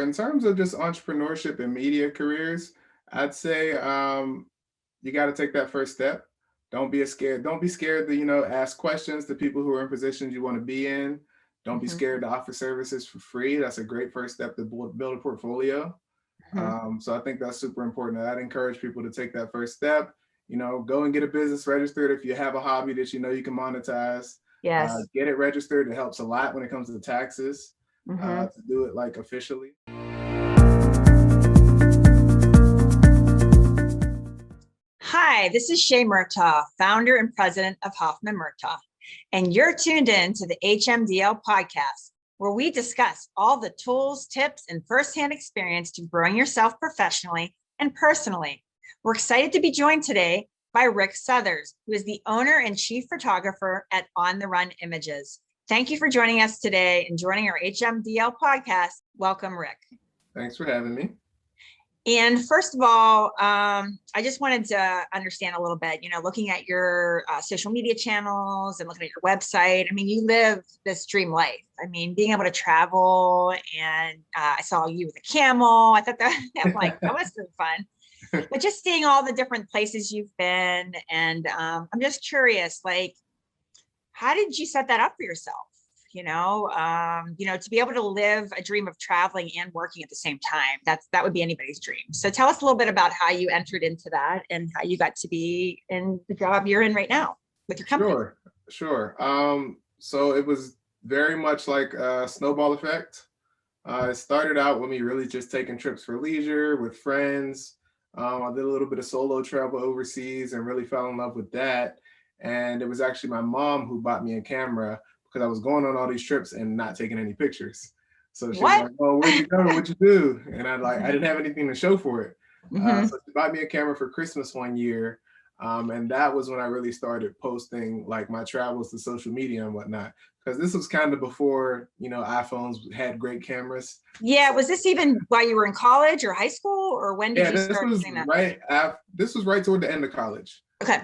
In terms of just entrepreneurship and media careers, I'd say you got to take that first step. Don't be scared. Don't be scared to ask questions to people who are in positions you want to be in. Don't be Mhm, scared to offer services for free. That's a great first step to build a portfolio. mhm. So I think that's super important. I'd encourage people to take that first step. Go and get a business registered if you have a hobby that you can monetize. Yes. Get it registered. It helps a lot when it comes to taxes Mhm. to do it like officially. Hi, this is Shay Murtaugh, founder and president of Hoffman Murtaugh, and you're tuned in to the HMDL podcast, where we discuss all the tools, tips, and firsthand experience to growing yourself professionally and personally. We're excited to be joined today by Rick Southers, who is the owner and chief photographer at On the Run Images. Thank you for joining us today and joining our HMDL podcast. Welcome, Rick. Thanks for having me. And first of all, I just wanted to understand a little bit, looking at your social media channels and looking at your website. I mean, you live this dream life. I mean, being able to travel, and I saw you with a camel. I thought that, I'm like, that must have been fun. But just seeing all the different places you've been. And I'm just curious, like, how did you set that up for yourself? To be able to live a dream of traveling and working at the same time, that would be anybody's dream. So tell us a little bit about how you entered into that and how you got to be in the job you're in right now with your company. Sure. So it was very much like a snowball effect. It started out with me really just taking trips for leisure with friends. I did a little bit of solo travel overseas and really fell in love with that. And it was actually my mom who bought me a camera because I was going on all these trips and not taking any pictures. So she was What? like, "Oh, where'd you go? What'd you do?" And I didn't have anything to show for it. Mm-hmm. So she bought me a camera for Christmas one year. And that was when I really started posting like my travels to social media and whatnot. Because this was kind of before, iPhones had great cameras. Yeah. Was this even while you were in college or high school, or when did Yeah, you start doing that? this was right toward the end of college. Okay.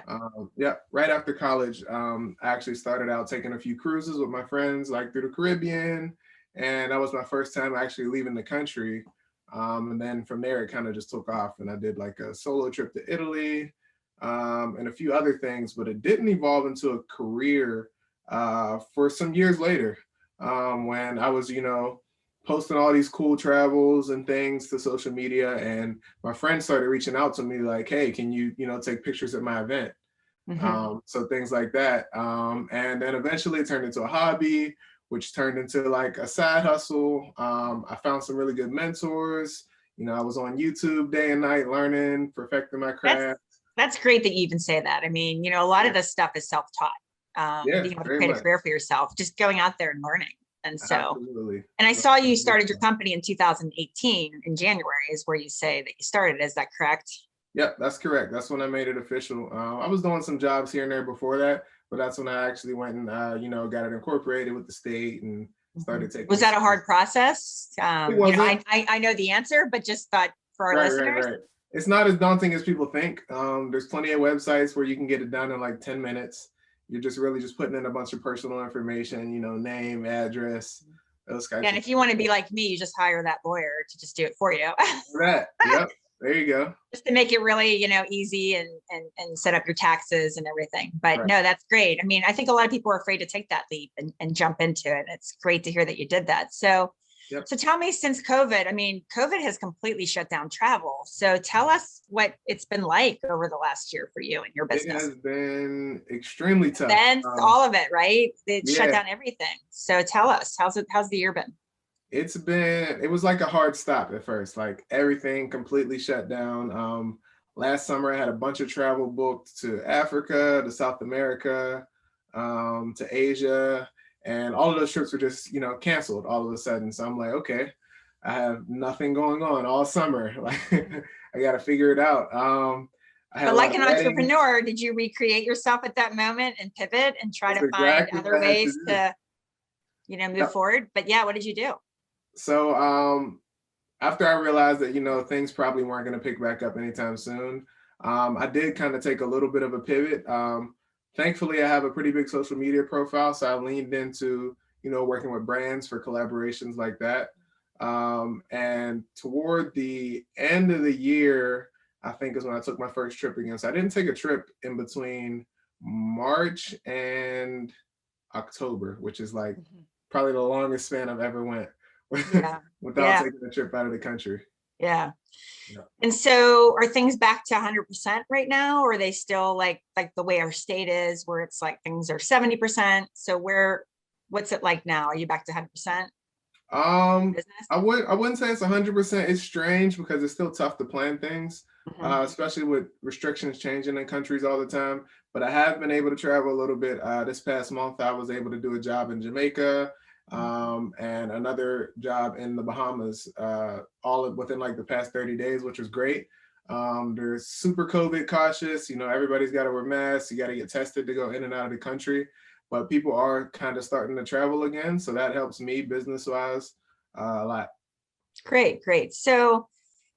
Yeah, right after college, I actually started out taking a few cruises with my friends, like through the Caribbean, and that was my first time actually leaving the country. And then from there, it kind of just took off, and I did like a solo trip to Italy, and a few other things, but it didn't evolve into a career for some years later, when I was, posting all these cool travels and things to social media, and my friends started reaching out to me like, "Hey, can you take pictures at my event?" Mm-hmm. So things like that, and then eventually it turned into a hobby, which turned into like a side hustle. I found some really good mentors. I was on YouTube day and night learning, perfecting my That's craft. that's great that you even say that. I mean, a lot of Yeah, this stuff is self-taught. yeah, Being able to very create a much. career for yourself, just going out there and learning. And so, Absolutely. and I No, saw you it's good started your stuff. company in 2018 in January, is where you say that you started. Is that correct? Yep, that's correct. That's when I made it official. I was doing some jobs here and there before that, but that's when I actually went and got it incorporated with the state and Mhm. started taking Was it that a serious. hard process? It wasn't. I know the answer, but just thought for our listeners. Right. It's not as daunting as people think. There's plenty of websites where you can get it done in like 10 minutes. You're just really just putting in a bunch of personal information, name, address, those Yeah, types and of if you things. want to be like me, you just hire that lawyer to just do it for you. That. Yep. There you go. Just to make it really, easy and set up your taxes and everything. But Right. no, that's great. I mean, I think a lot of people are afraid to take that leap and jump into it. It's great to hear that you did that. So Yep. so tell me, since COVID, I mean, COVID has completely shut down travel. So tell us what it's been like over the last year for you and your It business. has been extremely tough. Events, all of it, right? It shut Yeah, down everything. So tell us, how's the year been? it was like a hard stop at first, like everything completely shut down. Last summer I had a bunch of travel booked to Africa, to South America, to Asia, and all of those trips were just canceled all of a sudden. So I'm like, okay, I have nothing going on all summer. Like I got to figure it out. I had But a lot like of an weddings. entrepreneur, did you recreate yourself at that moment and pivot and try That's to find exactly what other I had to ways do. to, move Yep. forward? But yeah, what did you do? So after I realized that things probably weren't going to pick back up anytime soon, I did kind of take a little bit of a pivot. Thankfully, I have a pretty big social media profile, so I leaned into working with brands for collaborations like that. And toward the end of the year, I think is when I took my first trip again. So I didn't take a trip in between March and October, which is like Mhm. probably the longest span I've ever went Yeah. without Yeah. taking a trip out of the country. Yeah. Yeah. And so are things back to 100% right now? Or are they still like the way our state is where it's like things are 70%? So what's it like now? Are you back to 100% business? I wouldn't say it's 100%. It's strange because it's still tough to plan things, Mhm. especially with restrictions changing in countries all the time. But I have been able to travel a little bit. This past month, I was able to do a job in Jamaica, and another job in the Bahamas, within like the past 30 days, which was great. They're super COVID cautious. You know, everybody's got to wear masks. You got to get tested to go in and out of the country. But people are kind of starting to travel again, so that helps me business wise a lot. Great, great. So,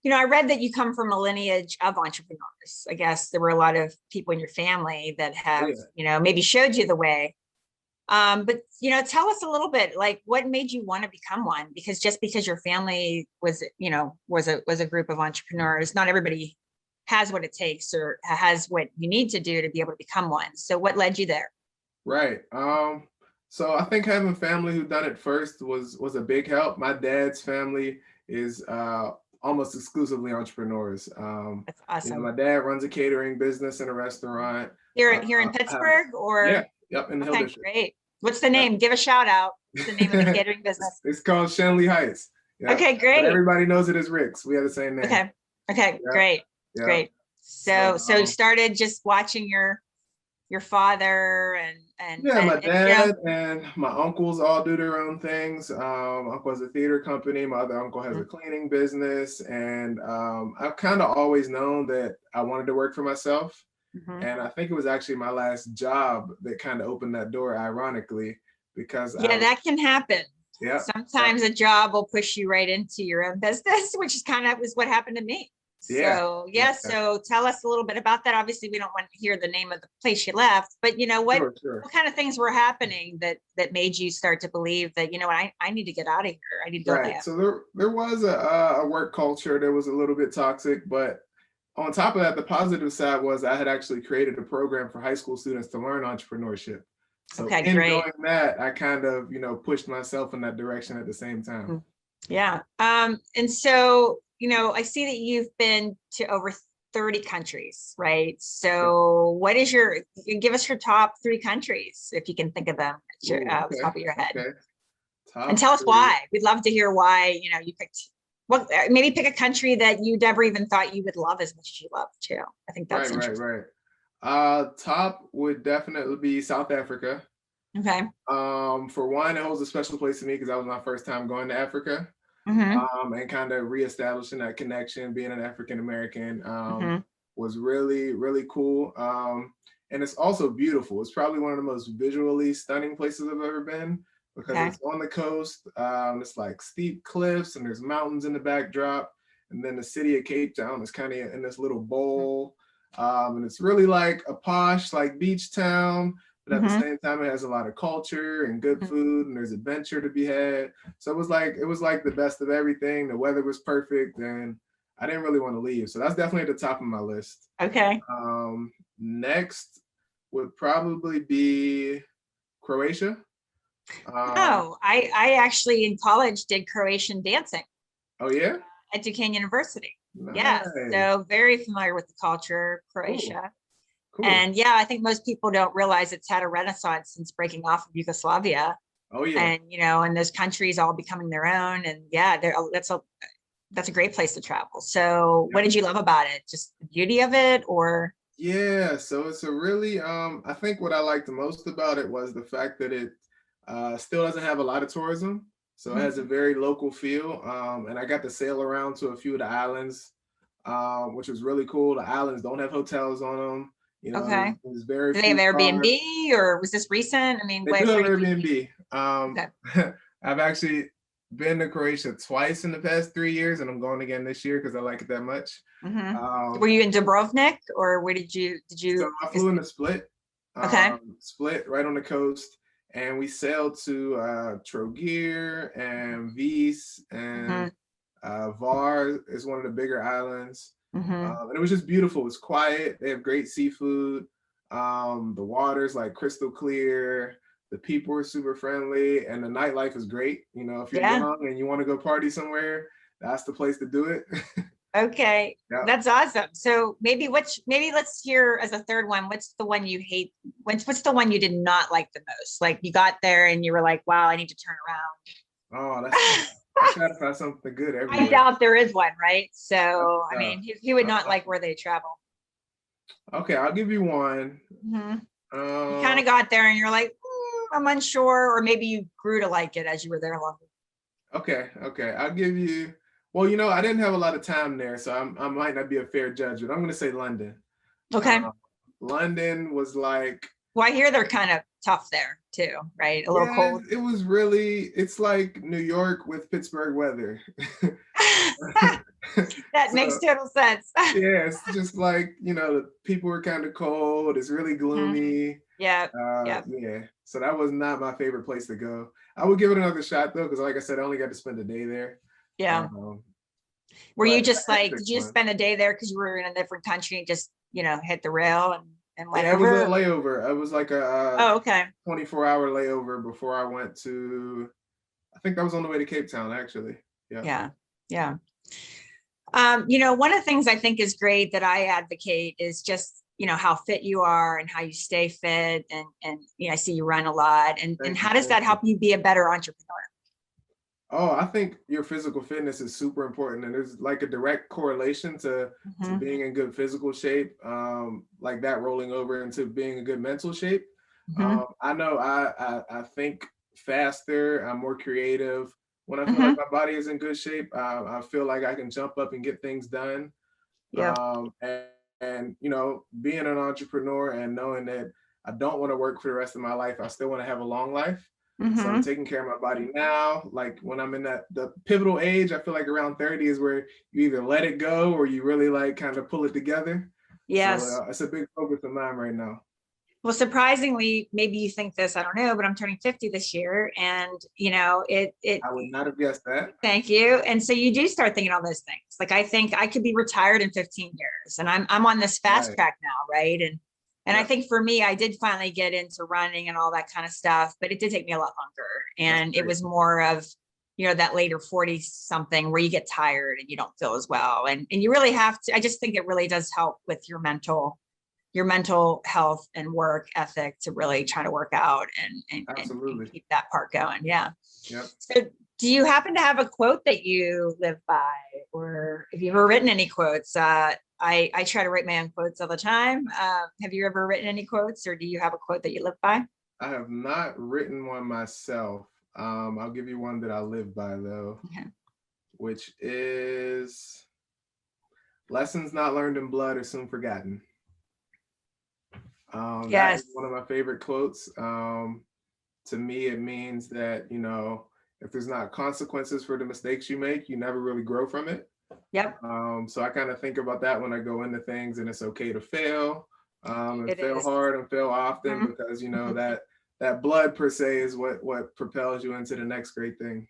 I read that you come from a lineage of entrepreneurs. I guess there were a lot of people in your family that Oh, have, yeah. maybe showed you the way. But tell us a little bit, like what made you want to become one? Because just because your family was a group of entrepreneurs, not everybody has what it takes or has what you need to do to be able to become one. So what led you there? Right. So I think having family who done it first was a big help. My dad's family is almost exclusively entrepreneurs. That's My awesome. dad runs a catering business and a restaurant. Here in I have, Pittsburgh yeah, or yep, in the Hill okay, District. great. What's the Yep. name? Give a shout out. What's the name of the catering business? It's called Shenley Heights. Yep. Okay, But great. everybody knows it as Rick's. We have the same name. Okay. Okay, Yep. great. Yep. Great. So So you started just watching your father and yeah, and, my and dad and my uncles all do their own things. Uncle has a theater company. My other uncle has a cleaning business, and I've kind of always known that I wanted to work for myself. Mhm. And I think it was actually my last job that kind of opened that door, ironically, because Yeah, that can happen. yeah, yeah, Sometimes a job will push you right into your own business, which is kind of was what happened to me. yeah, So yeah, yeah, so tell us a little bit about that. Obviously, we don't want to hear the name of the place you left, but sure, sure. what kind of things were happening that made you start to believe that, I need to get out of here. I need to go Right. there. So there was a work culture that was a little bit toxic, but on top of that, the positive side was I had actually created a program for high school students to learn entrepreneurship. So Okay, in great. doing that, I kind of, pushed myself in that direction at the same time. Mm. Yeah. And so, I see that you've been to over 30 countries, right? Yeah. So give us your top three countries, if you can think of them at your Ooh, okay. top of your head. Okay. And Top tell us three. why. We'd love to hear why, you picked maybe pick a country that you never even thought you would love as much as you love too. I think that's Right, right, interesting. right. Top would definitely be South Africa. Okay. For one, it holds a special place to me because that was my first time going to Africa. Hmm. And kind of reestablishing that connection, being an African American, Hmm. was really, really cool. And it's also beautiful. It's probably one of the most visually stunning places I've ever been because Okay. it's on the coast. It's like steep cliffs and there's mountains in the backdrop. And then the city of Cape Town is kind of in this little bowl. And it's really like a posh, like beach town. But at the Hmm. same time, it has a lot of culture and good food, and there's adventure to be had. So it was like the best of everything. The weather was perfect, and I didn't really want to leave. So that's definitely at the top of my list. Okay. Next would probably be Croatia. Um, Oh, I actually in college did Croatian dancing oh yeah, at Duquesne University. Yes, nice, so very familiar with the culture, cool, Croatia. cool. And yeah, I think most people don't realize it's had a renaissance since breaking off of Yugoslavia. Oh yeah. And and those countries all becoming their own. And yeah, that's a great place to travel. So what did you love about it? Just the beauty of it or Yeah, so it's a really I think what I liked the most about it was the fact that it still doesn't have a lot of tourism. So it has a very local feel. And I got to sail around to a few of the islands, which was really cool. The islands don't have hotels on them. okay. There's very Do they have few cars. Airbnb or was this recent? I mean, They do what have are you thinking? Airbnb. Okay. I've actually been to Croatia twice in the past 3 years, and I'm going again this year because I like it that much. Hmm. Were Um, you in Dubrovnik or where did so you I flew into Split, okay. Split right on the coast, and we sailed to Troguer and Vis Hmm. and Var is one of the bigger islands. Hmm. And it was just beautiful. It was quiet. They have great seafood. The water's like crystal clear. The people are super friendly, and the nightlife is great. You know, if you're Yeah. young and you want to go party somewhere, that's the place to do it. Okay. Yeah. That's awesome. So maybe let's hear as a third one, what's the one you hate? What's the one you did not like the most? Like you got there and you were like, wow, I need to turn Oh, that's around. tough. I try to find something good I everywhere. doubt there is one, right? That's So, I tough. mean, he would not Uh, like where they travel. okay, I'll give you one. Hmm. You kind Um, of got there and you're like, I'm unsure, or maybe you grew to like it as you were there longer. okay, I'll give you. Well, you know, I didn't have a lot of time there, so I might not be a fair judge, but I'm going to say London. Okay. Um, London was like, Well, I hear they're kind of tough there too, right? A little yeah, cold. it was really, it's like New York with Pittsburgh weather. That makes So, total sense. yeah, it's just like, you know, the people were kind of cold. It's really Mhm. gloomy. Yeah. Yeah. Yeah, so that was not my favorite place to go. I would give it another shot though, because like I said, I only got to spend a day there. Yeah. Um, Were but you just I had to like, pick did you just one. spend a day there because you were in a different country and just, hit the rail and went Yeah, it was a over? layover. It was like a Oh, okay. 24-hour layover before I went to. I think I was on the way to Cape Town actually. Yeah. Yeah. Yeah. One of the things I think is great that I advocate is just, how fit you are and how you stay fit. And I see you run a lot. And Thank you. how does Thank that you. help you be a better entrepreneur? Oh, I think your physical fitness is super important, and there's like a direct correlation to Hmm. being in good physical shape, like that rolling over into being in good mental shape. Hmm. I know I think faster. I'm more creative. When I feel like Hmm. my body is in good shape, I feel like I can jump up and get things done. Yep. And you know, being an entrepreneur and knowing that I don't want to work for the rest of my life, I still want to have a long life. So I'm Hmm. taking care of my body now. Like when I'm in that the pivotal age, I feel like around 30 is where you either let it go or you really like kind of pull it together. So Yes. it's a big focus of mine right now. Well, surprisingly, maybe you think this, I don't know, but I'm turning 50 this year. And, it, I would not have guessed that. thank you. And so you do start thinking all those things. Like I think I could be retired in 15 years and I'm on this fast Right. track now, right? And I Yep. think for me, I did finally get into running and all that kind of stuff, but it did take me a lot longer. That's And it great. was more of, that later 40 something where you get tired and you don't feel as well. And you really have to, I just think it really does help with your mental health and work ethic to really try to work out and Absolutely. keep that part going. Yeah. Yep. So do you happen to have a quote that you live by, or have you ever written any quotes? I try to write my own quotes all the time. Have you ever written any quotes, or do you have a quote that you live by? I have not written one myself. I'll give you one that I live by though, Okay. which is lessons not learned in blood are soon forgotten. That Yes. is one of my favorite quotes. To me, it means that, you know, if there's not consequences for the mistakes you make, you never really grow from it. Yep. So I kind of think about that when I go into things, and it's okay to fail, and It fail is. hard and fail often, Mhm. because you know that blood per se is what propels you into the next great thing.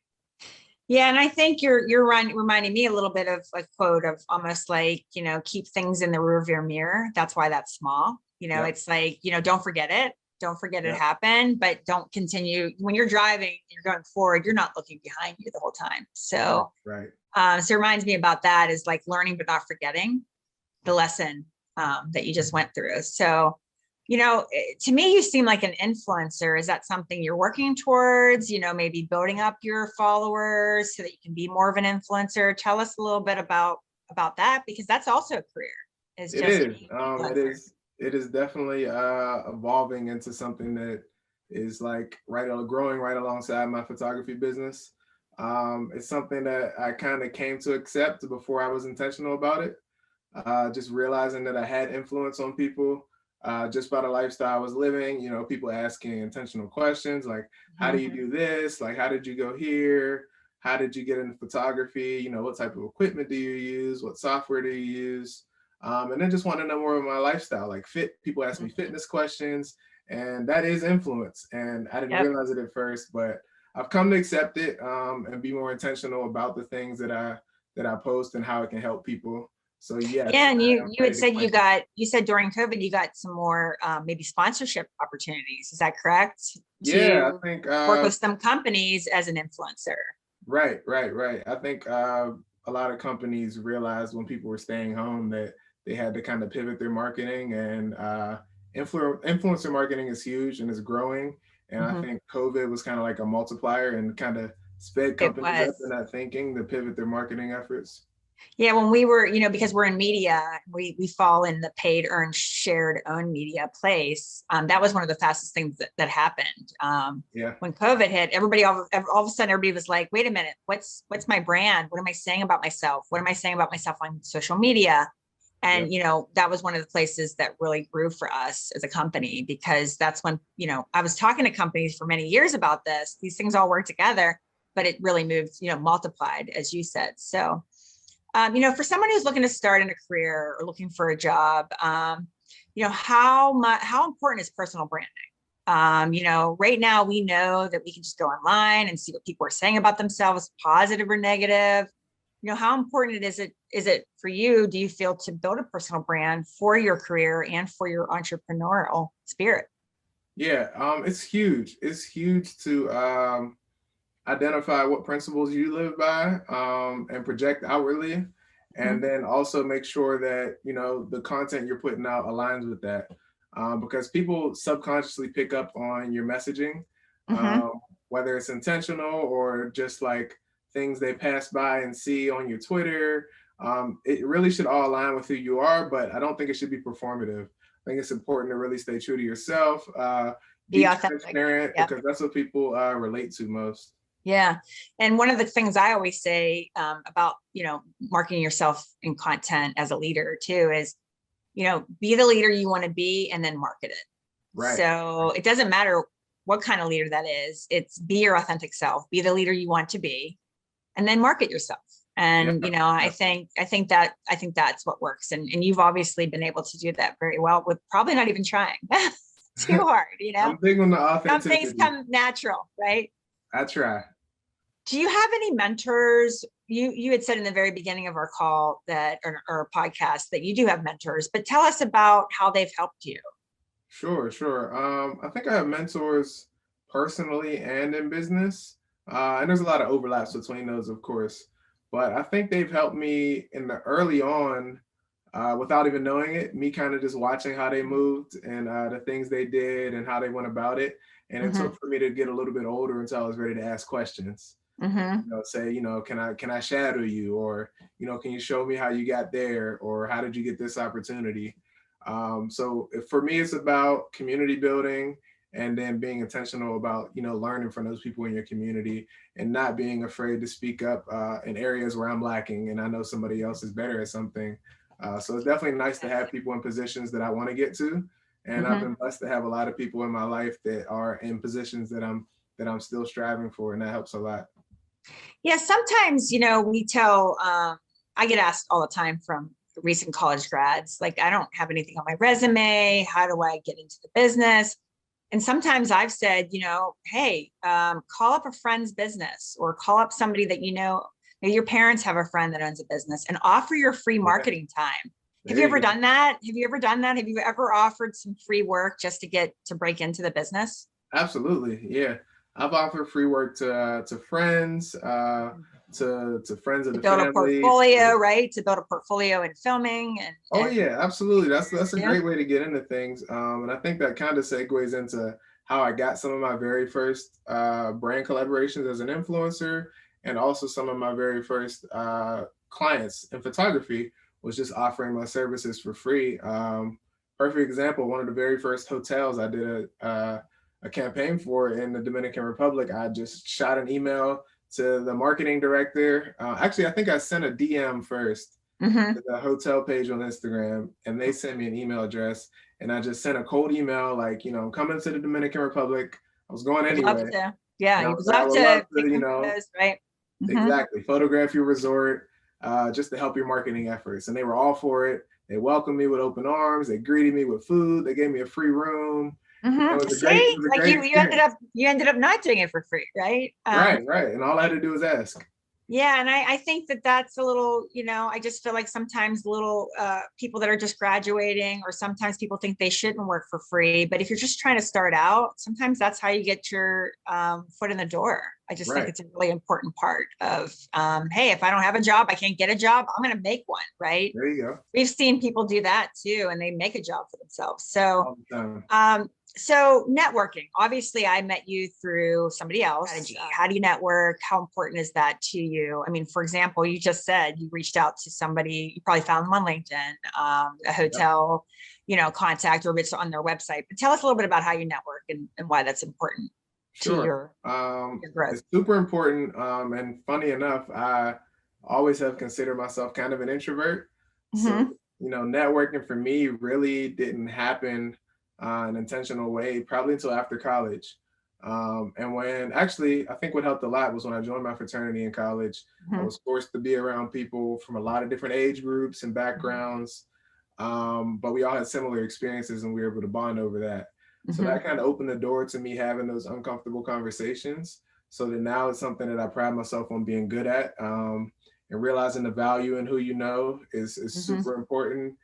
Yeah, and I think you're reminding me a little bit of a quote of almost like, keep things in the rearview mirror. That's why that's small. Yep, It's like, don't forget it. Don't forget it yep, happened, but don't continue. When you're driving, you're going forward, you're not looking behind you the whole time. right, So, right. so it reminds me about that is like learning but not forgetting the lesson that you just went through. So, to me, you seem like an influencer. Is that something you're working towards? Maybe building up your followers so that you can be more of an influencer. Tell us a little bit about that, because that's also a career. Is It just is. being an It influencer. is. It is definitely evolving into something that is like growing right alongside my photography business. It's something that I kind of came to accept before I was intentional about it. Just realizing that I had influence on people just by the lifestyle I was living. You know, people asking intentional questions like, "How do Mhm. you do this? Like, how did you go here? How did you get into photography? You know, what type of equipment do you use? What software do you use?" And then just want to know more of my lifestyle. Like, fit. People ask me fitness questions. And that is influence. And I didn't Yep. realize it at first, but I've come to accept it, and be more intentional about the things that I post and how it can help people. So yes, Yeah, and I am you ready had to said claim. you said during COVID you got some more maybe sponsorship opportunities. Is that correct? Yeah, To I think work with some companies as an influencer. right. I think a lot of companies realized when people were staying home that they had to kind of pivot their marketing, and influencer marketing is huge and is growing. And I Mhm. think COVID was kind of like a multiplier and kind of sped It companies up in was. that thinking to pivot their marketing efforts. Yeah, when we were, because we're in media, we fall in the paid, earned, shared, own media place. That was one of the fastest things that happened. Yeah, When COVID hit, everybody all of a sudden everybody was like, "Wait a minute, what's my brand? What am I saying about myself? What am I saying about myself on social media?" yeah, And that was one of the places that really grew for us as a company, because that's when I was talking to companies for many years about this. These things all work together, but it really moved, multiplied, as you said. So for someone who's looking to start in a career or looking for a job, how important is personal branding? Right now we know that we can just go online and see what people are saying about themselves, positive or negative. How important is it for you, do you feel, to build a personal brand for your career and for your entrepreneurial spirit? yeah. It's huge. It's huge to identify what principles you live by, and project outwardly, and Mhm. then also make sure that the content you're putting out aligns with that, because people subconsciously pick up on your messaging, Mhm. whether it's intentional or just like things they pass by and see on your Twitter. It really should all align with who you are, but I don't think it should be performative. I think it's important to really stay true to yourself, Be be authentic. transparent, Yeah. because that's what people relate to most. Yeah. And one of the things I always say about, marketing yourself in content as a leader too is, be the leader you want to be and then market it. Right. So it doesn't matter what kind of leader that is. It's be your authentic self, be the leader you want to be, and then market yourself. Yeah. And, I Yeah. think that's what works. And you've obviously been able to do that very well with probably not even trying too hard, I'm big on the some things authenticity. come natural, right? I try. Do you have any mentors? You had said in the very beginning of our call that or podcast that you do have mentors, but tell us about how they've helped you. Sure. I think I have mentors personally and in business, and there's a lot of overlaps between those, of course. But I think they've helped me in the early on, without even knowing it. Me kind of just watching how they moved and the things they did and how they went about it. And it Mm-hmm. took for me to get a little bit older until I was ready to ask questions. Mm-hmm. Say, can I shadow you, or can you show me how you got there, or how did you get this opportunity? So for me, it's about community building, and then being intentional about learning from those people in your community, and not being afraid to speak up in areas where I'm lacking and I know somebody else is better at something. So it's definitely nice to have people in positions that I want to get to, and I've Mm-hmm. been blessed to have a lot of people in my life that are in positions that I'm still striving for, and that helps a lot. Yeah, sometimes, we tell, I get asked all the time from recent college grads, like, I don't have anything on my resume. How do I get into the business? And sometimes I've said, hey, call up a friend's business, or call up somebody that maybe your parents have a friend that owns a business, and offer your free Yeah, marketing time. Have there you you ever go. done that? Have you ever done that? Have you ever offered some free work just to break into the business? Absolutely, yeah. I've offered free work to friends, to friends of To the build a family. portfolio, right? To build a portfolio in filming Oh and yeah, absolutely. That's a yeah. great way to get into things, and I think that kind of segues into how I got some of my very first brand collaborations as an influencer, and also some of my very first clients in photography was just offering my services for free. Perfect example. One of the very first hotels I did a campaign for in the Dominican Republic. I just shot an email to the marketing director. Actually, I think I sent a DM first Mm-hmm. to the hotel page on Instagram, and they sent me an email address, and I just sent a cold email like, I'm coming to the Dominican Republic. I was going Would love anyway, to. Yeah, and I you was would like, I love would love to to, take some photos, right? Mm-hmm. exactly photograph your resort, just to help your marketing efforts. And they were all for it. They welcomed me with open arms. They greeted me with food. They gave me a free room. It was a See, like great experience. you ended up not doing it for free, right? Right. And all I had to do was ask. Yeah, and I think that that's a little, I just feel like sometimes little people that are just graduating, or sometimes people think they shouldn't work for free. But if you're just trying to start out, sometimes that's how you get your foot in the door. I just think Right. it's a really important part of, hey, if I don't have a job, I can't get a job, I'm going to make one, right? There you go. We've seen people do that too, and they make a job for themselves. So, All the time. so networking, obviously I met you through somebody else. How do you network? How important is that to you? I mean, for example, you just said you reached out to somebody, you probably found them on LinkedIn, a hotel, contact, or it's on their website. But tell us a little bit about how you network and why that's important to your growth. It's super important. And funny enough, I always have considered myself kind of an introvert. So, networking for me really didn't happen an intentional way, probably until after college. And when actually, I think what helped a lot was when I joined my fraternity in college. I was forced to be around people from a lot of different age groups and backgrounds, but we all had similar experiences and we were able to bond over that. So that kind of opened the door to me having those uncomfortable conversations. So that now it's something that I pride myself on being good at, and realizing the value in who you know is super important.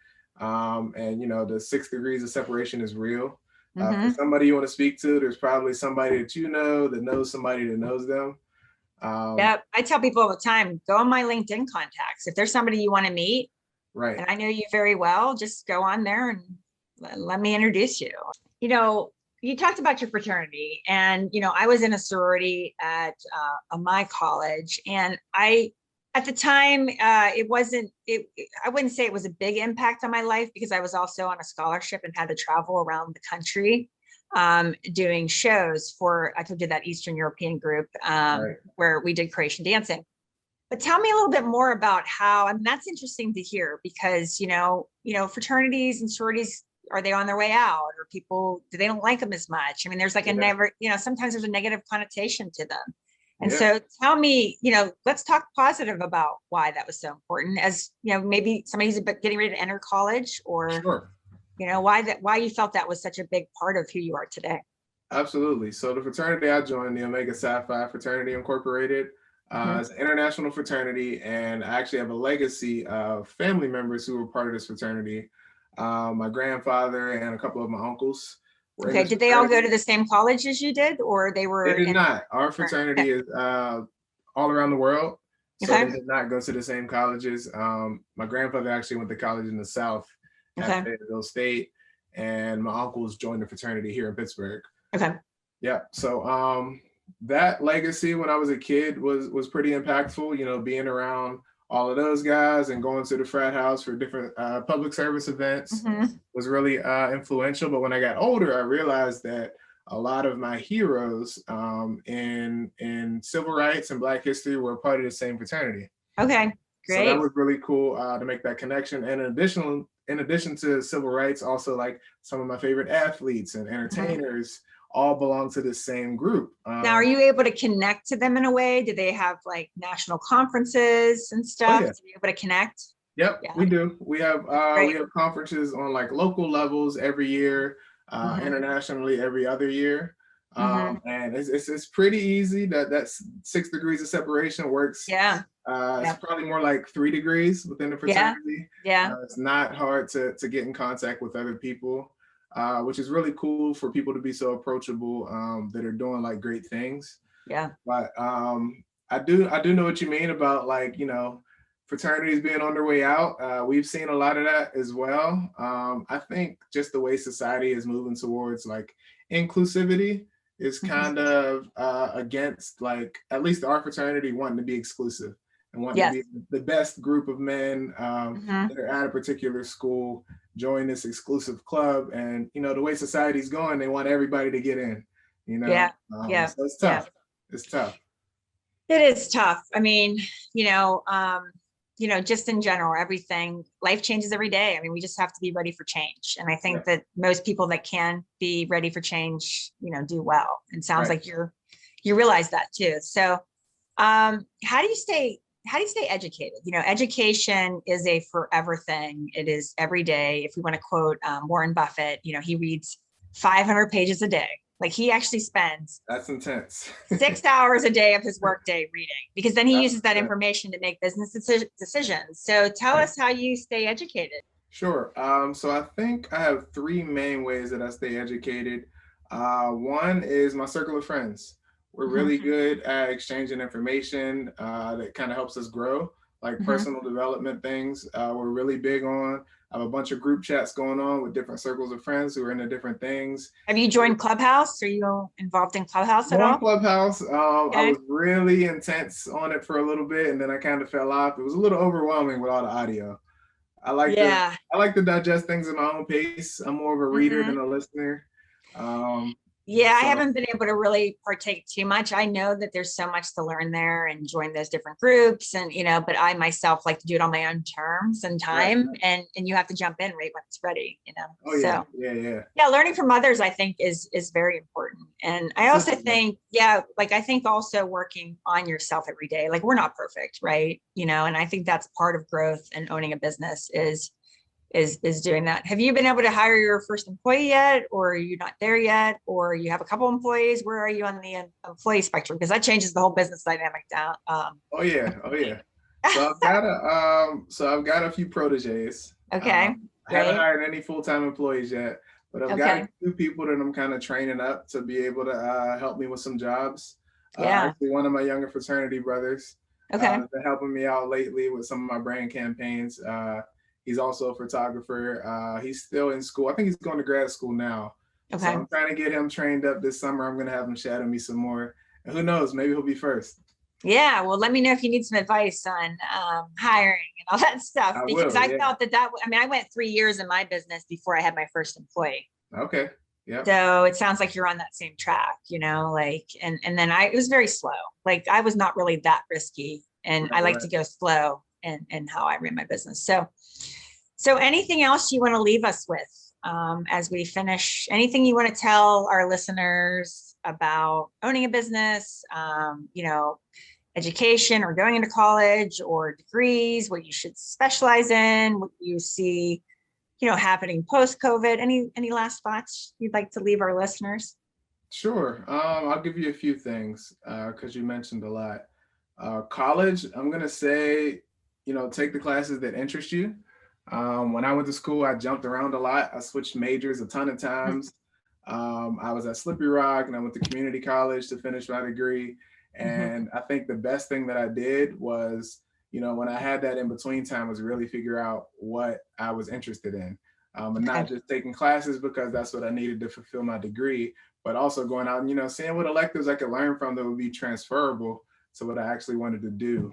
And the 6 degrees of separation is real. For somebody you want to speak to, there's probably somebody that you know that knows somebody that knows them. Yep. I tell people all the time, go on my LinkedIn contacts. If there's somebody you want to meet, right, and I know you very well, just go on there and let me introduce you. You talked about your fraternity, and, I was in a sorority at my college, and at the time, I wouldn't say it was a big impact on my life, because I was also on a scholarship and had to travel around the country doing shows for, I told you, that Eastern European group where we did Croatian dancing. But tell me a little bit more about how, and that's interesting to hear, because, fraternities and sororities, are they on their way out, or people, do they don't like them as much? I mean, there's like sometimes there's a negative connotation to them. And so tell me, let's talk positive about why that was so important, as, maybe somebody who's getting ready to enter college, or, why you felt that was such a big part of who you are today. Absolutely. So the fraternity I joined, the Omega Psi Phi Fraternity Incorporated, is an international fraternity, and I actually have a legacy of family members who were part of this fraternity. My grandfather and a couple of my uncles were Okay. Did they all go to the same college as you did, or they were? They did not. Our fraternity is all around the world, so they did not go to the same colleges. My grandfather actually went to college in the South at Fayetteville State, and my uncles joined the fraternity here in Pittsburgh. Okay. Yeah. So that legacy when I was a kid was pretty impactful. Being around all of those guys and going to the frat house for different public service events was really influential. But when I got older, I realized that a lot of my heroes in civil rights and Black history were part of the same fraternity. Okay, great. So that was really cool to make that connection. And in addition to civil rights, also like some of my favorite athletes and entertainers all belong to the same group. Now, are you able to connect to them in a way? Do they have like national conferences and stuff? Are you able to connect? Yep, we do. We have conferences on like local levels every year, internationally every other year. And it's pretty easy. That's 6 degrees of separation works. It's probably more like 3 degrees within the fraternity. It's not hard to get in contact with other people, which is really cool for people to be so approachable that are doing like great things. But I do know what you mean about like, fraternities being on their way out. We've seen a lot of that as well. I think just the way society is moving towards like inclusivity is kind of against like at least our fraternity wanting to be exclusive and wanting to be the best group of men that are at a particular school, join this exclusive club. And the way society's going, they want everybody to get in. So it's tough. It's tough. It is tough. I mean, just in general, everything, life changes every day. I mean, we just have to be ready for change. And I think that most people that can be ready for change, do well. And sounds like you realize that too. So how do you stay educated? Education is a forever thing. It is every day. If we want to quote Warren Buffett, he reads 500 pages a day. Like he actually spends That's intense. 6 hours a day of his workday reading, because then he That's uses that intense. information to make business decisions. So tell us how you stay educated. Sure. So I think I have three main ways that I stay educated. One is my circle of friends. We're Mhm, really good at exchanging information that kind of helps us grow, like mhm. personal development things. We're really big on. I have a bunch of group chats going on with different circles of friends who are into different things. Have you joined Clubhouse? Are you involved in Clubhouse at On all? Clubhouse, I Okay. was really intense on it for a little bit, and then I kind of fell off. It was a little overwhelming with all the audio. I like to Yeah. I like to digest things at my own pace. I'm more of a reader Mhm. than a listener. Um, Yeah, I so haven't been able to really partake too much. I know that there's so much to learn there and join those different groups, and but I myself like to do it on my own terms and right. time, and you have to jump in right when it's ready. Oh yeah, So yeah, yeah. yeah, learning from others I think is very important. And I also Definitely. think, yeah, like I think also working on yourself every day. Like we're not perfect, right? And I think that's part of growth and owning a business is doing that. Have you been able to hire your first employee yet, or are you not there yet, or you have a couple employees? Where are you on the employee spectrum? Because that changes the whole business dynamic down. Oh yeah, oh yeah. So I've got a few proteges. Okay, I haven't great. hired any full-time employees yet, but I've got a Okay, few people that I'm kind of training up to be able to help me with some jobs. yeah, Actually, one of my younger fraternity brothers okay. has been helping me out lately with some of my brand campaigns. He's also a photographer. He's still in school. I think he's going to grad school now. So Okay. I'm trying to get him trained up this summer. I'm going to have him shadow me some more. And who knows, maybe he'll be first. Yeah, well, let me know if you need some advice on hiring and all that stuff, I because will. I Yeah. felt that I mean, I went 3 years in my business before I had my first employee. Okay. Yep. So it sounds like you're on that same track, like, and then it was very slow. Like I was not really that risky, and I Right. like Right. to go slow and how I ran my business. So anything else you want to leave us with as we finish? Anything you want to tell our listeners about owning a business? Education or going into college or degrees, what you should specialize in, what you see, happening post COVID. Any last thoughts you'd like to leave our listeners? Sure. I'll give you a few things because you mentioned a lot. College, I'm gonna say, take the classes that interest you. When I went to school, I jumped around a lot. I switched majors a ton of times. I was at Slippery Rock and I went to community college to finish my degree. Mhm. And I think the best thing that I did was, when I had that in between time, was really figure out what I was interested in. And Okay. not just taking classes because that's what I needed to fulfill my degree, but also going out and, seeing what electives I could learn from that would be transferable to what I actually wanted to do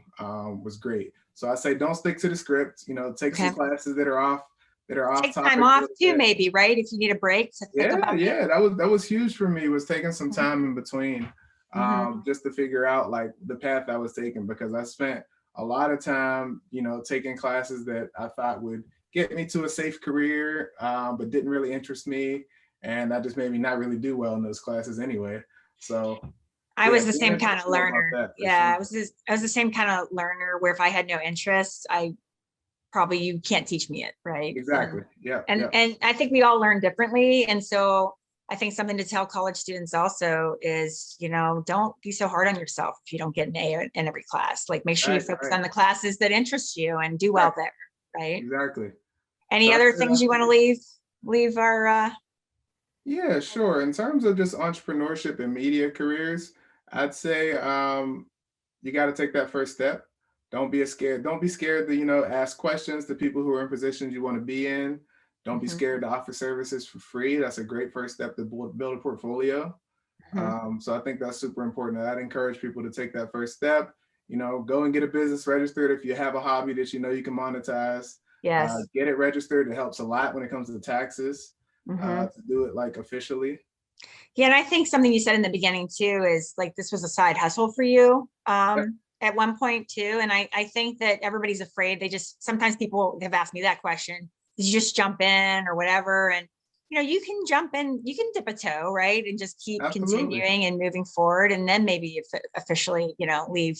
was great. So I say don't stick to the script, take some Okay. classes that are off Take time topic a off little too, bit. maybe, right? If you need a break to think Yeah, about it. yeah, that was huge for me, was taking some time in between, Mhm. just to figure out like the path I was taking, because I spent a lot of time, taking classes that I thought would get me to a safe career, but didn't really interest me, and that just made me not really do well in those classes anyway. So I yeah, was the being same kind of intentional about learner. that for Yeah, sure. I was the same kind of learner where if I had no interest, I probably you can't teach me it, right? And Exactly. Yeah, and yeah. and I think we all learn differently. And so I think something to tell college students also is, don't be so hard on yourself if you don't get an A in every class. Like make sure you Right, focus right, on the classes that interest you and do right. well there, right? Exactly. Any So I other say things you want to leave our yeah, sure. In terms of just entrepreneurship and media careers, I'd say you got to take that first step. Don't be scared to, ask questions to people who are in positions you want to be in. Don't be Mhm, scared to offer services for free. That's a great first step to build a portfolio. mhm. So I think that's super important. I'd encourage people to take that first step. Go and get a business registered if you have a hobby that you can monetize. Yes. Get it registered. It helps a lot when it comes to taxes Mhm. to do it like officially. Yeah, and I think something you said in the beginning too is like this was a side hustle for you Yep. at one point too. And I think that everybody's afraid. Sometimes people have asked me that question. Did you just jump in or whatever? And you can jump in, you can dip a toe, right? And just keep Absolutely. continuing and moving forward. And then maybe you officially, leave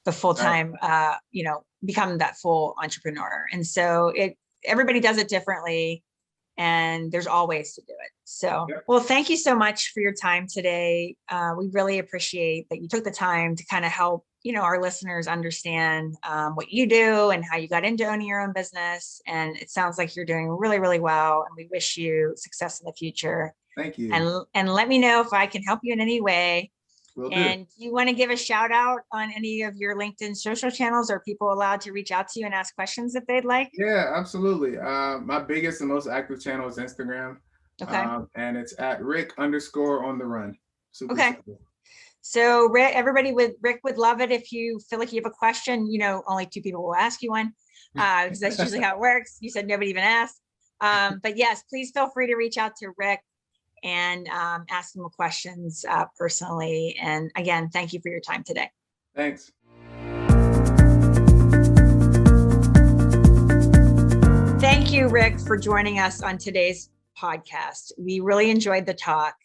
the full Right. time, become that full entrepreneur. And so everybody does it differently. and there's all ways to do it. So, Yep. well, thank you so much for your time today. We really appreciate that you took the time to kind of help, our listeners understand what you do and how you got into owning your own business. And it sounds like you're doing really, really well. And we wish you success in the future. Thank you. And let me know if I can help you in any way. Will do. And do you want to give a shout out on any of your LinkedIn social channels? Are people allowed to reach out to you and ask questions if they'd like? Yeah, absolutely. My biggest and most active channel is Instagram. Okay. And it's at Rick_on_the_run. Super Okay. simple. So Rick, Rick would love it if you feel like you have a question. Only 2 people will ask you one, because that's usually how it works. You said nobody even asked. But yes, please feel free to reach out to Rick and ask him questions personally. And again, thank you for your time today. Thanks. Thank you, Rick, for joining us on today's podcast. We really enjoyed the talk.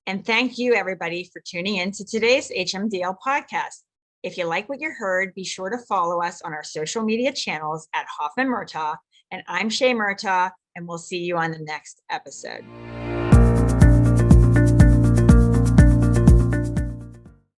And thank you, everybody, for tuning in to today's HMDL podcast. If you like what you heard, be sure to follow us on our social media channels at Hoffman Murtaugh. And I'm Shay Murtaugh, and we'll see you on the next episode.